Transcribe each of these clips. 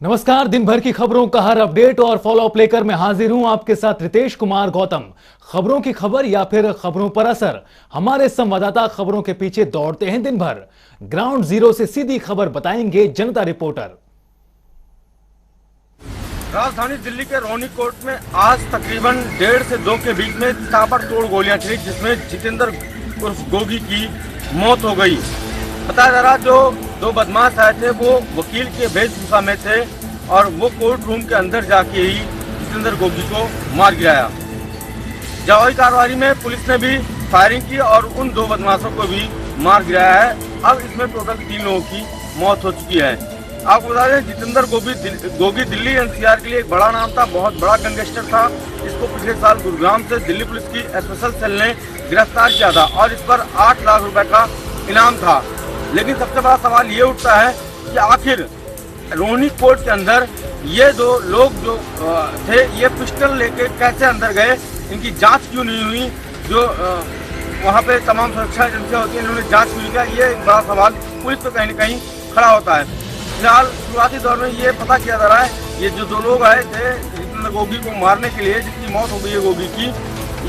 नमस्कार। दिन भर की खबरों का हर अपडेट और फॉलोअप लेकर मैं हाजिर हूं आपके साथ रितेश कुमार गौतम। खबरों की खबर या फिर खबरों पर असर, हमारे संवाददाता खबरों के पीछे दौड़ते हैं दिन भर। ग्राउंड जीरो से सीधी खबर बताएंगे जनता रिपोर्टर। राजधानी दिल्ली के रोनी कोर्ट में आज तकरीबन 1.5 से 2 के बीच में ताबड़तोड़ गोलियां चली, जिसमें जितेंद्र उर्फ गोगी की मौत हो गई। बताया जा रहा जो 2 बदमाश आए थे वो वकील के वेशभूषा में थे और वो कोर्ट रूम के अंदर जाके ही जितेंद्र गोगी को मार गिराया। जवाबी कार्रवाई में पुलिस ने भी फायरिंग की और उन 2 बदमाशों को भी मार गिराया है। अब इसमें टोटल 3 लोगों की मौत हो चुकी है। आपको बता दें जितेंद्र गोगी दिल्ली एनसीआर के लिए एक बड़ा नाम था, बहुत बड़ा गैंगस्टर था। इसको पिछले साल गुरुग्राम से दिल्ली पुलिस की स्पेशल सेल ने गिरफ्तार किया था और इस पर 8 लाख रुपए का इनाम था। लेकिन सबसे बड़ा सवाल ये उठता है कि आखिर रोनी कोर्ट के अंदर ये 2 लोग जो थे ये पिस्टल लेके कैसे अंदर गए, इनकी जांच क्यों नहीं हुई। जो वहाँ पे तमाम सुरक्षा एजेंसियां होती हैं, इन्होंने जांच क्यों नहीं किया, ये एक बड़ा सवाल पुलिस पे कहीं न कहीं खड़ा होता है। फिलहाल शुरुआती दौर में ये पता किया जा रहा है ये जो 2 लोग आए थे जितेंद्र गोगी को मारने के लिए, जिसकी मौत हो गई है गोगी की,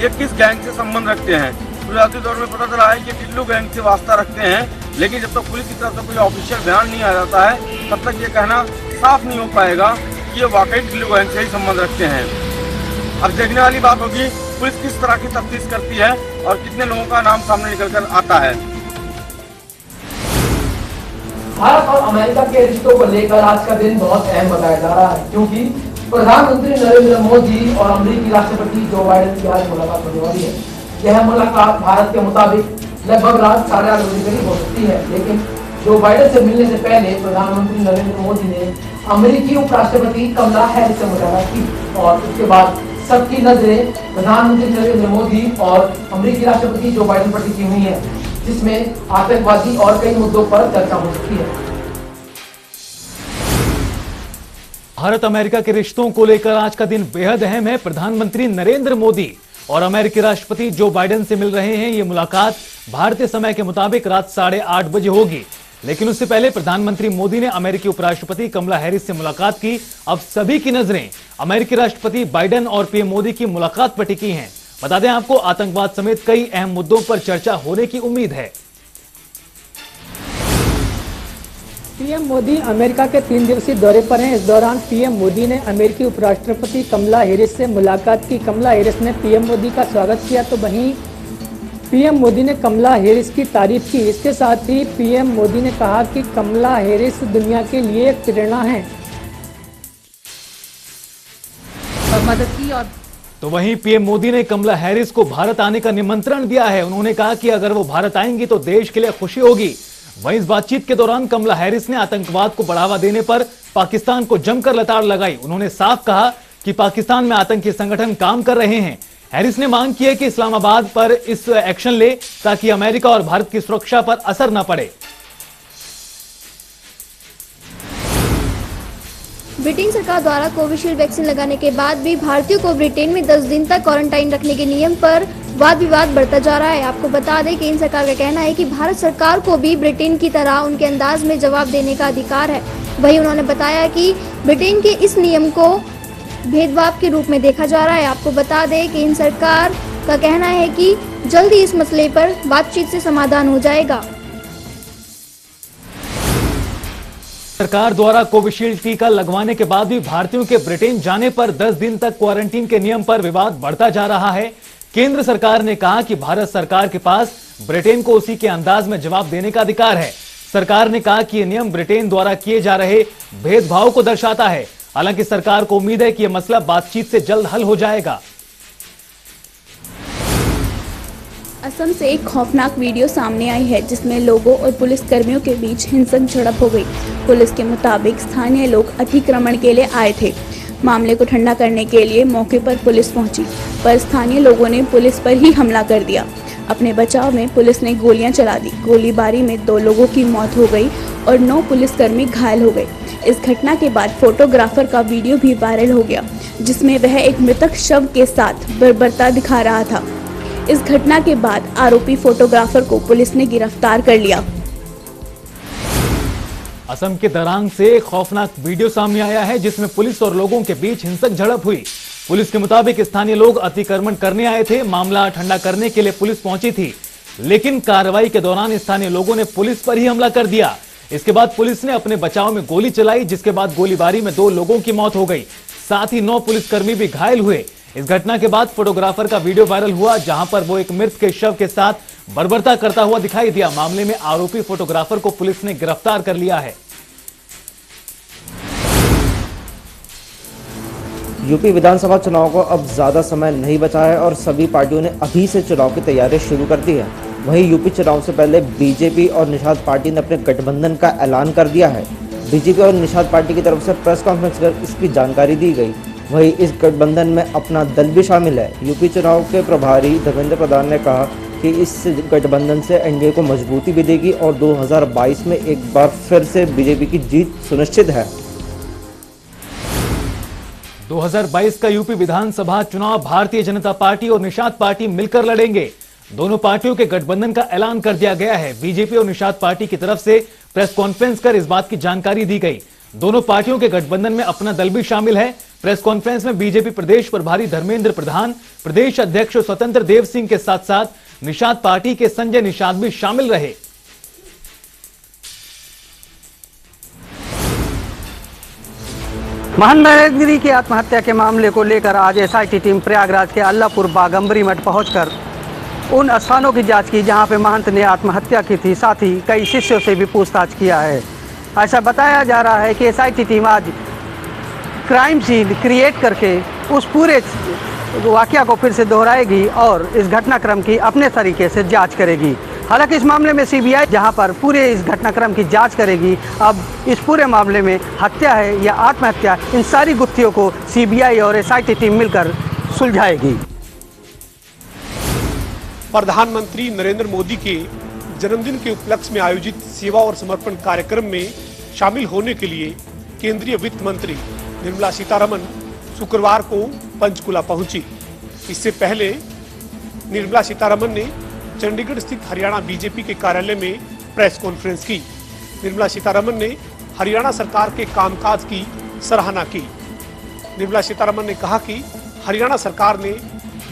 ये किस गैंग से संबंध रखते हैं। शुरुआती दौर में पता चला है कि टिल्लू गैंग से वास्ता रखते हैं, लेकिन जब तक पुलिस की तरफ से कोई ऑफिशियल बयान नहीं आ जाता है तब तक ये कहना साफ नहीं हो पाएगा कि ये वाकई टिल्लू गैंग से ही संबंध रखते हैं। अब देखने वाली बात होगी पुलिस किस तरह की तफ्तीश करती है और कितने लोगों का नाम सामने निकल कर आता है। भारत और अमेरिका के रिश्तों को लेकर आज का दिन बहुत अहम बताया जा रहा है, क्योंकि प्रधानमंत्री नरेंद्र मोदी और अमेरिकी राष्ट्रपति जो बाइडेन की आज मुलाकात होने वाली है। यह मुलाकात भारत के मुताबिक लगभग रात 8:30 बजे करीब हो सकती है, लेकिन जो बाइडेन से मिलने से पहले प्रधानमंत्री नरेंद्र मोदी ने अमेरिकी उपराष्ट्रपति कमला हैरिस से मुलाकात की और उसके बाद सबकी नजरें प्रधानमंत्री नरेंद्र मोदी और अमेरिकी राष्ट्रपति जो बाइडेन पर टिकी हुई है, जिसमें आतंकवादी और कई मुद्दों पर चर्चा हो सकती है। भारत अमेरिका के रिश्तों को लेकर आज का दिन बेहद अहम है। प्रधानमंत्री नरेंद्र मोदी और अमेरिकी राष्ट्रपति जो बाइडेन से मिल रहे हैं। ये मुलाकात भारतीय समय के मुताबिक रात 8:30 बजे होगी, लेकिन उससे पहले प्रधानमंत्री मोदी ने अमेरिकी उपराष्ट्रपति कमला हैरिस से मुलाकात की। अब सभी की नजरें अमेरिकी राष्ट्रपति बाइडेन और पीएम मोदी की मुलाकात पर टिकी हैं। बता दें आपको, आतंकवाद समेत कई अहम मुद्दों पर चर्चा होने की उम्मीद है। पीएम मोदी अमेरिका के 3 दिवसीय दौरे पर हैं। इस दौरान पीएम मोदी ने अमेरिकी उपराष्ट्रपति कमला हैरिस से मुलाकात की। कमला हैरिस ने पीएम मोदी का स्वागत किया, तो वहीं पीएम मोदी ने कमला हैरिस की तारीफ की। इसके साथ ही पीएम मोदी ने कहा कि कमला हैरिस दुनिया के लिए एक प्रेरणा है और मदद की। और तो वहीं पीएम मोदी ने कमला हैरिस को भारत आने का निमंत्रण दिया है। उन्होंने कहा कि अगर वो भारत आएंगी तो देश के लिए खुशी होगी। वहीं इस बातचीत के दौरान कमला हैरिस ने आतंकवाद को बढ़ावा देने पर पाकिस्तान को जमकर लताड़ लगाई। उन्होंने साफ कहा कि पाकिस्तान में आतंकी संगठन काम कर रहे हैं। हैरिस ने मांग की है कि इस्लामाबाद पर इस एक्शन ले ताकि अमेरिका और भारत की सुरक्षा पर असर न पड़े। ब्रिटेन सरकार द्वारा कोविशील्ड वैक्सीन लगाने के बाद भी भारतीयों को ब्रिटेन में 10 दिन तक क्वारंटाइन रखने के नियम पर वाद विवाद बढ़ता जा रहा है। आपको बता दें कि इन सरकार का कहना है कि भारत सरकार को भी ब्रिटेन की तरह उनके अंदाज में जवाब देने का अधिकार है। वहीं उन्होंने बताया कि ब्रिटेन के इस नियम को भेदभाव के रूप में देखा जा रहा है। आपको बता दें कि इन सरकार का कहना है कि जल्द ही इस मसले पर बातचीत से समाधान हो जाएगा। सरकार द्वारा कोविशील्ड टीका लगवाने के बाद भी भारतीयों के ब्रिटेन जाने पर 10 दिन तक क्वारंटीन के नियम पर विवाद बढ़ता जा रहा है। केंद्र सरकार ने कहा कि भारत सरकार के पास ब्रिटेन को उसी के अंदाज में जवाब देने का अधिकार है। सरकार ने कहा कि यह नियम ब्रिटेन द्वारा किए जा रहे भेदभाव को दर्शाता है। हालांकि सरकार को उम्मीद है कि यह मसला बातचीत से जल्द हल हो जाएगा। असम से एक खौफनाक वीडियो सामने आई है, जिसमें लोगों और पुलिस कर्मियों के बीच हिंसक झड़प हो गई। पुलिस के मुताबिक स्थानीय लोग अतिक्रमण के लिए आए थे। मामले को ठंडा करने के लिए मौके पर पुलिस पहुंची, पर स्थानीय लोगों ने पुलिस पर ही हमला कर दिया। अपने बचाव में पुलिस ने गोलियां चला दी। गोलीबारी में 2 लोगों की मौत हो गई और 9 पुलिसकर्मी घायल हो गए। इस घटना के बाद फोटोग्राफर का वीडियो भी वायरल हो गया, जिसमें वह एक मृतक शव के साथ बर्बरता दिखा रहा था। इस घटना के बाद आरोपी फोटोग्राफर को पुलिस ने गिरफ्तार कर लिया। असम के दरांग से एक खौफनाक वीडियो सामने आया है जिसमें पुलिस और लोगों के बीच हिंसक झड़प हुई। पुलिस के मुताबिक स्थानीय लोग अतिक्रमण करने आए थे। मामला ठंडा करने के लिए पुलिस पहुंची थी, लेकिन कार्रवाई के दौरान स्थानीय लोगों ने पुलिस पर ही हमला कर दिया। इसके बाद पुलिस ने अपने बचाव में गोली चलाई, जिसके बाद गोलीबारी में 2 लोगों की मौत हो गई, साथ ही 9 पुलिसकर्मी भी घायल हुए। इस घटना के बाद फोटोग्राफर का वीडियो वायरल हुआ, जहां पर वो एक मृत के शव के साथ बर्बरता करता हुआ दिखाई दिया। मामले में आरोपी फोटोग्राफर को पुलिस ने गिरफ्तार कर लिया है। यूपी विधानसभा चुनाव को अब ज़्यादा समय नहीं बचा है और सभी पार्टियों ने अभी से चुनाव की तैयारी शुरू कर दी है। वहीं यूपी चुनाव से पहले बीजेपी और निषाद पार्टी ने अपने गठबंधन का ऐलान कर दिया है। बीजेपी और निषाद पार्टी की तरफ से प्रेस कॉन्फ्रेंस कर इसकी जानकारी दी गई। वहीं इस गठबंधन में अपना दल भी शामिल है। यूपी चुनाव के प्रभारी धर्मेंद्र प्रधान ने कहा कि इस गठबंधन से एनडीए को मजबूती भी देगी और 2022 में एक बार फिर से बीजेपी की जीत सुनिश्चित है। 2022 का यूपी विधानसभा चुनाव भारतीय जनता पार्टी और निषाद पार्टी मिलकर लड़ेंगे। दोनों पार्टियों के गठबंधन का ऐलान कर दिया गया है। बीजेपी और निषाद पार्टी की तरफ से प्रेस कॉन्फ्रेंस कर इस बात की जानकारी दी गई। दोनों पार्टियों के गठबंधन में अपना दल भी शामिल है। प्रेस कॉन्फ्रेंस में बीजेपी प्रदेश प्रभारी धर्मेंद्र प्रधान, प्रदेश अध्यक्ष स्वतंत्र देव सिंह के साथ साथ निषाद पार्टी के संजय निषाद भी शामिल रहे। महंत नरेंद्र गिरी की आत्महत्या के मामले को लेकर आज एसआईटी टीम प्रयागराज के अल्लाहपुर बागंबरी मठ पहुंचकर उन स्थानों की जांच की जहां पे महंत ने आत्महत्या की थी। साथ ही कई शिष्यों से भी पूछताछ किया है। ऐसा बताया जा रहा है कि एसआईटी टीम आज क्राइम सीन क्रिएट करके उस पूरे वाकया को फिर से दोहराएगी और इस घटनाक्रम की अपने तरीके से जाँच करेगी। हालांकि इस मामले में सीबीआई जहां पर पूरे इस घटनाक्रम की जांच करेगी, अब इस पूरे मामले में हत्या है या आत्महत्या, इन सारी गुत्थियों को सीबीआई और एसआईटी टीम मिलकर सुलझाएगी। प्रधानमंत्री नरेंद्र मोदी के जन्मदिन के उपलक्ष्य में आयोजित सेवा और समर्पण कार्यक्रम में शामिल होने के लिए केंद्रीय वित्त मंत्री निर्मला सीतारमण शुक्रवार को पंचकुला पहुंची। इससे पहले निर्मला सीतारमण ने चंडीगढ़ स्थित हरियाणा बीजेपी के कार्यालय में प्रेस कॉन्फ्रेंस की। निर्मला सीतारमण ने हरियाणा सरकार के कामकाज की सराहना की। निर्मला सीतारमण ने कहा कि हरियाणा सरकार ने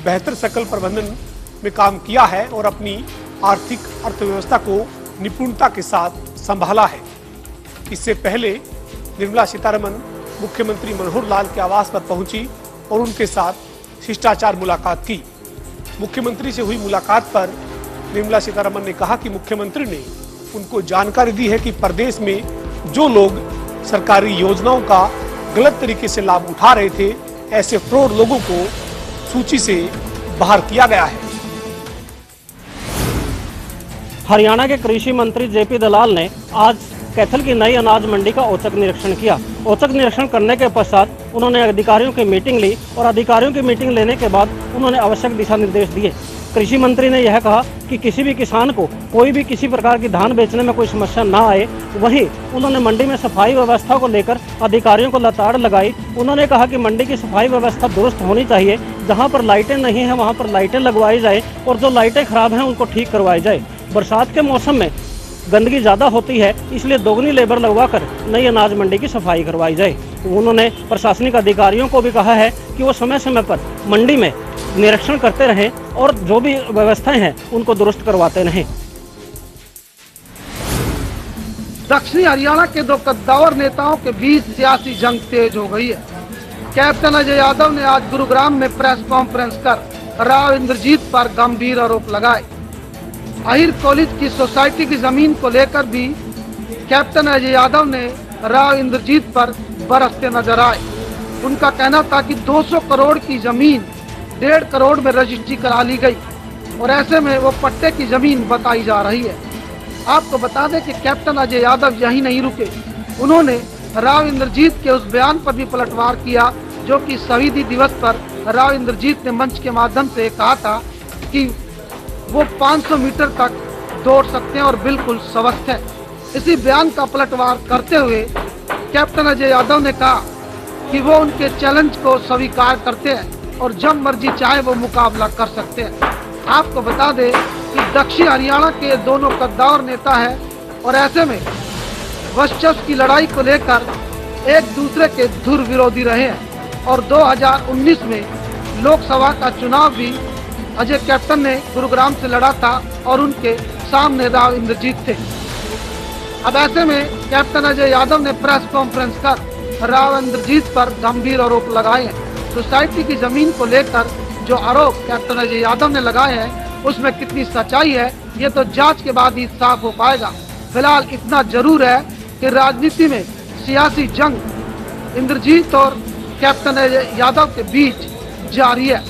बेहतर सकल प्रबंधन में काम किया है और अपनी आर्थिक अर्थव्यवस्था को निपुणता के साथ संभाला है। इससे पहले निर्मला सीतारमण मुख्यमंत्री मनोहर लाल के आवास पर पहुंची और उनके साथ शिष्टाचार मुलाकात की। मुख्यमंत्री से हुई मुलाकात पर निर्मला सीतारमण ने कहा कि मुख्यमंत्री ने उनको जानकारी दी है कि प्रदेश में जो लोग सरकारी योजनाओं का गलत तरीके से लाभ उठा रहे थे, ऐसे फ्रॉड लोगों को सूची से बाहर किया गया है। हरियाणा के कृषि मंत्री जेपी दलाल ने आज कैथल की नई अनाज मंडी का औचक निरीक्षण किया। औचक निरीक्षण करने के पश्चात उन्होंने अधिकारियों की मीटिंग ली और अधिकारियों की मीटिंग लेने के बाद उन्होंने आवश्यक दिशा निर्देश दिए। कृषि मंत्री ने यह कहा कि किसी भी किसान को कोई भी किसी प्रकार की धान बेचने में कोई समस्या ना आए। वहीं उन्होंने मंडी में सफाई व्यवस्था को लेकर अधिकारियों को लताड़ लगाई। उन्होंने कहा कि मंडी की सफाई व्यवस्था दुरुस्त होनी चाहिए। जहां पर लाइटें नहीं है वहां पर लाइटें लगवाई जाए और जो लाइटें खराब हैं उनको ठीक करवाई जाए। बरसात के मौसम में गंदगी ज़्यादा होती है, इसलिए दोगुनी लेबर लगवाकर नई अनाज मंडी की सफाई करवाई जाए। उन्होंने प्रशासनिक अधिकारियों को भी कहा है कि वो समय समय पर मंडी में निरीक्षण करते रहें और जो भी व्यवस्थाएं हैं उनको दुरुस्त करवाते रहें। दक्षिणी हरियाणा के 2 कद्दावर नेताओं के बीच सियासी जंग तेज हो गई है। कैप्टन अजय यादव ने आज गुरुग्राम में प्रेस कॉन्फ्रेंस कर राव इंद्रजीत पर गंभीर आरोप लगाए। अहिर कॉलेज की सोसाइटी की जमीन को लेकर भी कैप्टन अजय यादव ने राव इंद्रजीत पर बरसते नजर आए। उनका कहना था कि 200 करोड़ की जमीन 1.5 करोड़ में रजिस्ट्री करा ली गई और ऐसे में वो पट्टे की जमीन बताई जा रही है। आपको बता दें कि कैप्टन अजय यादव यही नहीं रुके, उन्होंने राव इंद्रजीत के उस बयान पर भी पलटवार किया जो कि शहीदी दिवस पर राव इंद्रजीत ने मंच के माध्यम से कहा था कि वो 500 मीटर तक दौड़ सकते हैं और बिल्कुल स्वस्थ है। इसी बयान का पलटवार करते हुए कैप्टन अजय यादव ने कहा कि वो उनके चैलेंज को स्वीकार करते हैं और जब मर्जी चाहे वो मुकाबला कर सकते हैं। आपको बता दें कि दक्षिण हरियाणा के दोनों कद्दावर नेता हैं और ऐसे में वर्चस्व की लड़ाई को लेकर एक दूसरे के धुर विरोधी रहे हैं और 2019 में लोकसभा का चुनाव भी अजय कैप्टन ने गुरुग्राम से लड़ा था और उनके सामने राव इंद्रजीत थे। अब ऐसे में कैप्टन अजय यादव ने प्रेस कॉन्फ्रेंस कर राव इंद्रजीत पर गंभीर आरोप लगाए हैं। सोसाइटी की जमीन को लेकर जो आरोप कैप्टन अजय यादव ने लगाए हैं उसमें कितनी सच्चाई है ये तो जांच के बाद ही साफ हो पाएगा। फिलहाल इतना जरूर है कि राजनीति में सियासी जंग इंद्रजीत और कैप्टन अजय यादव के बीच जारी है।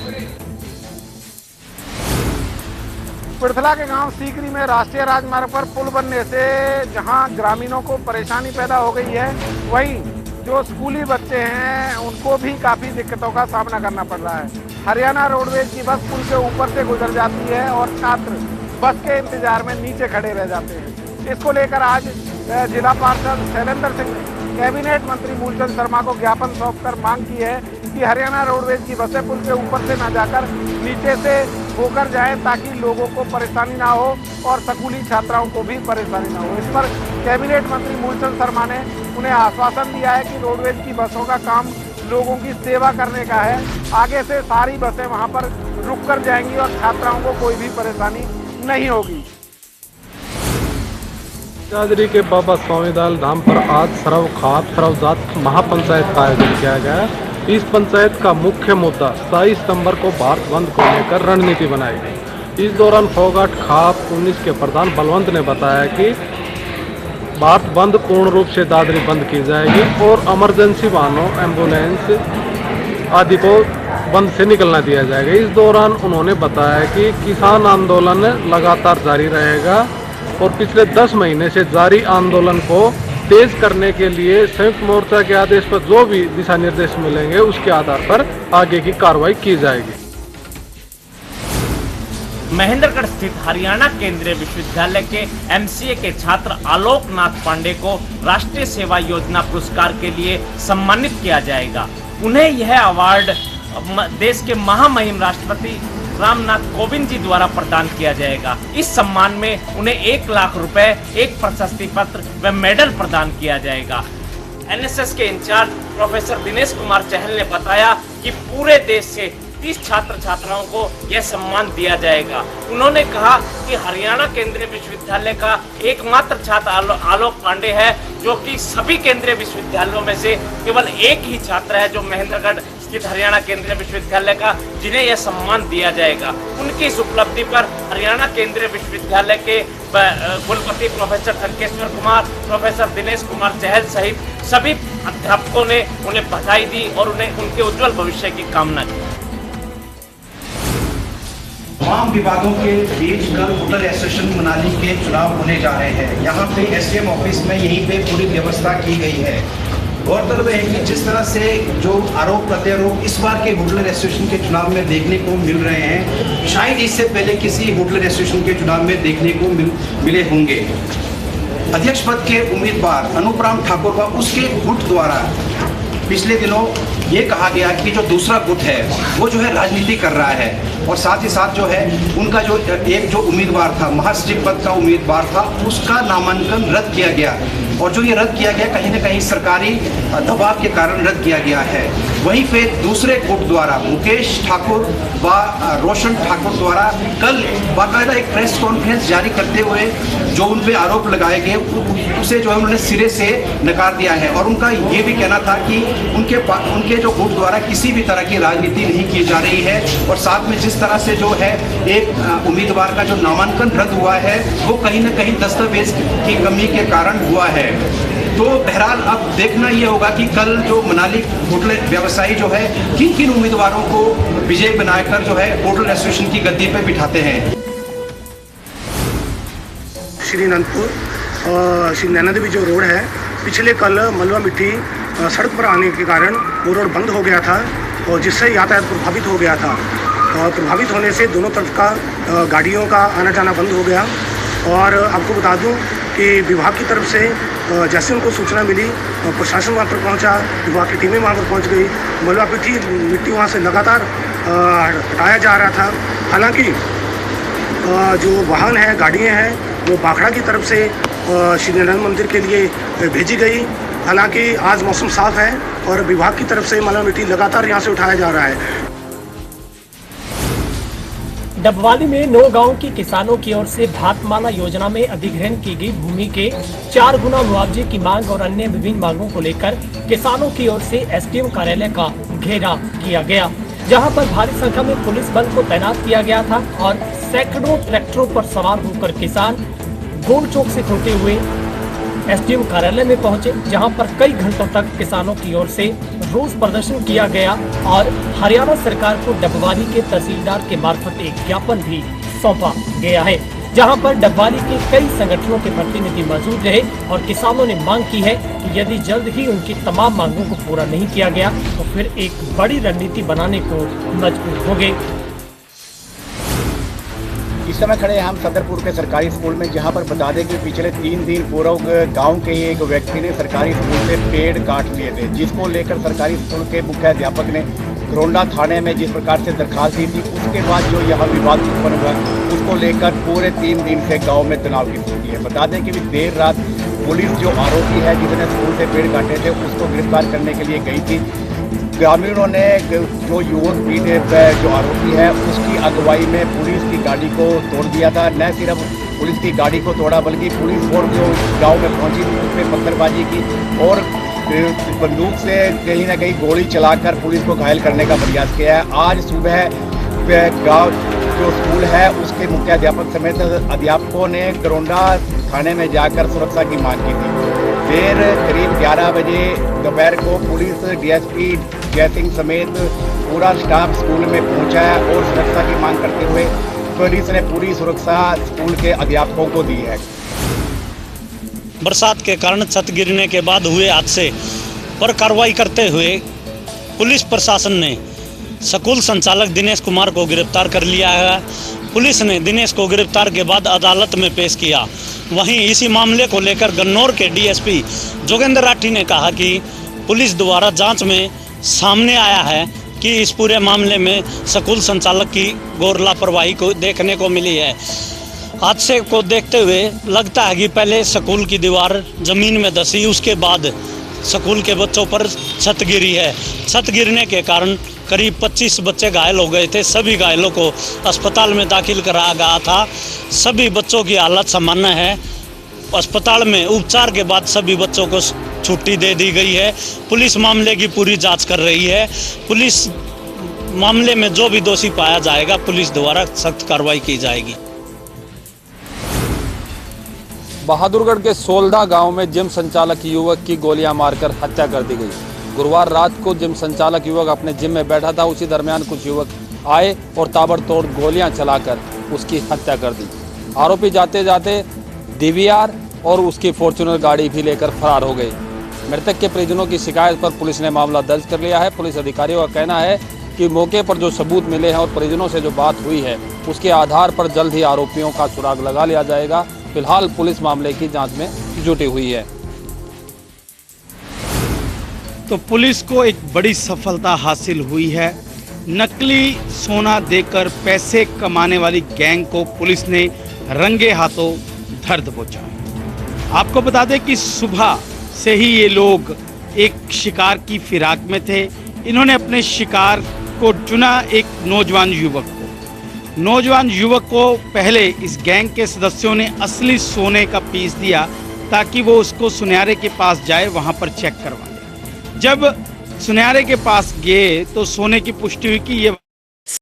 पिरथला के गांव सीकरी में राष्ट्रीय राजमार्ग पर पुल बनने से जहां ग्रामीणों को परेशानी पैदा हो गई है, वहीं जो स्कूली बच्चे हैं उनको भी काफी दिक्कतों का सामना करना पड़ रहा है। हरियाणा रोडवेज की बस पुल के ऊपर से गुजर जाती है और छात्र बस के इंतजार में नीचे खड़े रह जाते हैं। इसको लेकर आज जिला पार्षद शैलेंद्र सिंह ने कैबिनेट मंत्री मूलचंद शर्मा को ज्ञापन सौंपकर मांग की है कि हरियाणा रोडवेज की बसें पुल के ऊपर से न जाकर नीचे से होकर जाए ताकि लोगों को परेशानी ना हो और स्कूली छात्राओं को भी परेशानी ना हो। इस पर कैबिनेट मंत्री मूलचंद शर्मा ने उन्हें आश्वासन दिया है कि रोडवेज की बसों का काम लोगों की सेवा करने का है। आगे से सारी बसें वहां पर रुक कर जाएंगी और छात्राओं को कोई भी परेशानी नहीं होगी। दादरी के बाबा स्वामीदाल धाम पर आज सर्वजात महापंचायत का आयोजन किया गया। इस पंचायत का मुख्य मुद्दा 27 सितंबर को भारत बंद को लेकर रणनीति बनाई गई। इस दौरान फोगाट खाप 19 के प्रधान बलवंत ने बताया कि भारत बंद पूर्ण रूप से दादरी बंद की जाएगी और इमरजेंसी वाहनों, एम्बुलेंस आदि को बंद से निकलना दिया जाएगा। इस दौरान उन्होंने बताया कि किसान आंदोलन लगातार जारी रहेगा और पिछले 10 महीने से जारी आंदोलन को तेज करने के लिए संयुक्त मोर्चा के आदेश पर जो भी दिशा निर्देश मिलेंगे उसके आधार पर आगे की कार्रवाई की जाएगी। महेंद्रगढ़ स्थित हरियाणा केंद्रीय विश्वविद्यालय के एमसीए के छात्र आलोक नाथ पांडे को राष्ट्रीय सेवा योजना पुरस्कार के लिए सम्मानित किया जाएगा। उन्हें यह अवार्ड देश के महामहिम राष्ट्रपति रामनाथ कोविंद जी द्वारा प्रदान किया जाएगा। इस सम्मान में उन्हें 1 लाख रुपए, एक प्रशस्ति पत्र व मेडल प्रदान किया जाएगा। एनएसएस के इंचार्ज प्रोफेसर दिनेश कुमार चहल ने बताया कि पूरे देश से 30 छात्र छात्राओं को यह सम्मान दिया जाएगा। उन्होंने कहा कि हरियाणा केंद्रीय विश्वविद्यालय का एकमात्र छात्र आलोक पांडे है जो कि सभी केंद्रीय विश्वविद्यालयों में से केवल एक ही छात्र है जो महेंद्रगढ़ स्थित हरियाणा केंद्रीय विश्वविद्यालय का जिन्हें यह सम्मान दिया जाएगा। उनकी इस उपलब्धि पर हरियाणा केंद्रीय विश्वविद्यालय के कुलपति प्रोफेसर टंकेश्वर कुमार, प्रोफेसर दिनेश कुमार चहल सहित सभी अध्यापकों ने उन्हें बधाई दी और उन्हें उनके उज्जवल भविष्य की कामना की। तमाम विभागों के बीच कल होटल एसोसिएशन मनाली के चुनाव होने जा रहे हैं। यहाँ पे एसडीएम ऑफिस में यहीं पे पूरी व्यवस्था की गई है। गौरतलब है कि जिस तरह से जो आरोप प्रत्यारोप इस बार के होटल एसोसिएशन के चुनाव में देखने को मिल रहे हैं, शायद इससे पहले किसी होटल एसोसिएशन के चुनाव में देखने को मिले होंगे। अध्यक्ष पद के उम्मीदवार अनुपराम ठाकुर व उसके गुट द्वारा पिछले दिनों ये कहा गया कि जो दूसरा गुट है वो जो है राजनीति कर रहा है और साथ ही साथ जो है उनका जो एक जो उम्मीदवार था, महासचिव पद का उम्मीदवार था, उसका नामांकन रद्द किया गया और जो ये रद्द किया गया कहीं ना कहीं सरकारी दबाव के कारण रद्द किया गया है। वहीं पे दूसरे गुट द्वारा मुकेश ठाकुर व रोशन ठाकुर द्वारा कल बाकायदा एक प्रेस कॉन्फ्रेंस जारी करते हुए जो उन पे आरोप लगाए गए उसे जो है उन्होंने सिरे से नकार दिया है और उनका ये भी कहना था कि उनके जो गुट द्वारा किसी भी तरह की राजनीति नहीं की जा रही है और साथ में जिस तरह से जो है एक उम्मीदवार का जो नामांकन रद्द हुआ है वो कहीं ना कहीं दस्तावेज की कमी के कारण हुआ है। तो बहरहाल अब देखना ये होगा कि कल जो मनाली होटल व्यवसायी जो है किन किन उम्मीदवारों को विजय बनाकर जो है होटल एसोसिएशन की गद्दी पर बिठाते हैं। श्री अनंतपुर श्री नैना देवी जो रोड है, पिछले कल मलबा मिट्टी सड़क पर आने के कारण वो रोड बंद हो गया था और जिससे यातायात प्रभावित हो गया था और प्रभावित होने से दोनों तरफ का गाड़ियों का आना जाना बंद हो गया। और आपको बता दूं कि विभाग की तरफ से जैसे उनको सूचना मिली प्रशासन वहाँ पर पहुँचा, विभाग की टीमें वहाँ पर पहुँच गई। मलबा मिट्टी वहाँ से लगातार हटाया जा रहा था। हालांकि जो वाहन है, गाड़ियाँ हैं, वो बाखड़ा की तरफ से श्री नरेंद्र मंदिर के लिए भेजी गई। हालांकि आज मौसम साफ है और विभाग की तरफ से माला मिट्टी लगातार यहाँ से उठाया जा रहा है। डबवाली में 9 गांव की किसानों की ओर से भातमाला योजना में अधिग्रहण की गई भूमि के 4 गुना मुआवजे की मांग और अन्य विभिन्न मांगों को लेकर किसानों की ओर से एसडीएम कार्यालय का घेराव किया गया, जहां पर भारी संख्या में पुलिस बल को तैनात किया गया था और सैकड़ों ट्रैक्टरों पर सवार होकर किसान गोल चौक से होते हुए एसडीएम कार्यालय में पहुंचे, जहां पर कई घंटों तक किसानों की ओर से रोष प्रदर्शन किया गया और हरियाणा सरकार को डबवाली के तहसीलदार के मार्फत एक ज्ञापन भी सौंपा गया है, जहां पर डबवाली के कई संगठनों के प्रतिनिधि मौजूद रहे और किसानों ने मांग की है कि यदि जल्द ही उनकी तमाम मांगों को पूरा नहीं किया गया तो फिर एक बड़ी रणनीति बनाने को मजबूर होंगे। इस समय खड़े हम सदरपुर के सरकारी स्कूल में, जहां पर बता दें कि पिछले 3 दिन पूर्व गांव के ही एक व्यक्ति ने सरकारी स्कूल से पेड़ काट लिए थे, जिसको लेकर सरकारी स्कूल के मुख्य अध्यापक ने करोंडा थाने में जिस प्रकार से दरखास्त दी थी, उसके बाद जो यह विवाद उत्पन्न हुआ उसको लेकर पूरे 3 दिन से गाँव में तनाव की स्थिति है। बता दें कि देर रात पुलिस जो आरोपी है जिसने स्कूल से पेड़ काटे थे उसको गिरफ्तार करने के लिए गई थी। ग्रामीणों ने जो युवक जो आरोपी है उसकी अगुवाई में पुलिस की गाड़ी को तोड़ दिया था। न सिर्फ पुलिस की गाड़ी को तोड़ा बल्कि पुलिस और जो गांव में पहुंची थी उसमें पत्थरबाजी की और बंदूक से कहीं ना कहीं गोली चलाकर पुलिस को घायल करने का प्रयास किया है। आज सुबह गाँव जो स्कूल है उसके मुख्य अध्यापक समेत अध्यापकों ने करोंडा थाने में जाकर सुरक्षा की मांग की थी। देर करीब 11 बजे दोपहर को पुलिस डीएसपी जय सिंह समेत पूरा स्टाफ स्कूल में पहुंचा है और सुरक्षा की मांग करते हुए पुलिस ने पूरी सुरक्षा स्कूल के अध्यापकों को दी है। बरसात के कारण छत गिरने के बाद हुए हादसे पर कार्रवाई करते हुए पुलिस प्रशासन ने स्कूल संचालक दिनेश कुमार को गिरफ्तार कर लिया है। पुलिस ने दिनेश को गिरफ्तार के बाद अदालत में पेश किया। वहीं इसी मामले को लेकर गन्नौर के डीएसपी जोगेंद्र राठी ने कहा कि पुलिस द्वारा जांच में सामने आया है कि इस पूरे मामले में स्कूल संचालक की घोर लापरवाही को देखने को मिली है। हादसे को देखते हुए लगता है कि पहले स्कूल की दीवार जमीन में धंसी, उसके बाद स्कूल के बच्चों पर छत गिरी है। छत गिरने के कारण करीब 25 बच्चे घायल हो गए थे। सभी घायलों को अस्पताल में दाखिल कराया गया था। सभी बच्चों की हालत सामान्य है। अस्पताल में उपचार के बाद सभी बच्चों को छुट्टी दे दी गई है। पुलिस मामले की पूरी जांच कर रही है। पुलिस मामले में जो भी दोषी पाया जाएगा पुलिस द्वारा सख्त कार्रवाई की जाएगी। बहादुरगढ़ के सोलधा गांव में जिम संचालक युवक की गोलियां मारकर हत्या कर दी गई। गुरुवार रात को जिम संचालक युवक अपने जिम में बैठा था। उसी दरमियान कुछ युवक आए और ताबड़तोड़ गोलियां चलाकर उसकी हत्या कर दी। आरोपी जाते जाते डीवीआर और उसकी फॉर्च्यूनर गाड़ी भी लेकर फरार हो गए। मृतक के परिजनों की शिकायत पर पुलिस ने मामला दर्ज कर लिया है। पुलिस अधिकारियों का कहना है कि मौके पर जो सबूत मिले हैं और परिजनों से जो बात हुई है उसके आधार पर जल्द ही आरोपियों का सुराग लगा लिया जाएगा। फिलहाल पुलिस मामले की जांच में जुटी हुई है। तो पुलिस को एक बड़ी सफलता हासिल हुई है। नकली सोना देकर पैसे कमाने वाली गैंग को पुलिस ने रंगे हाथों धर दबोचा। आपको बता दें कि सुबह से ही ये लोग एक शिकार की फिराक में थे। इन्होंने अपने शिकार को चुना एक नौजवान युवक को। नौजवान युवक को पहले इस गैंग के सदस्यों ने असली सोने का पीस दिया ताकि वो उसको सुनहरे के पास जाए, वहां पर चेक करवा ले। जब सुनहरे के पास गए तो सोने की पुष्टि हुई कि ये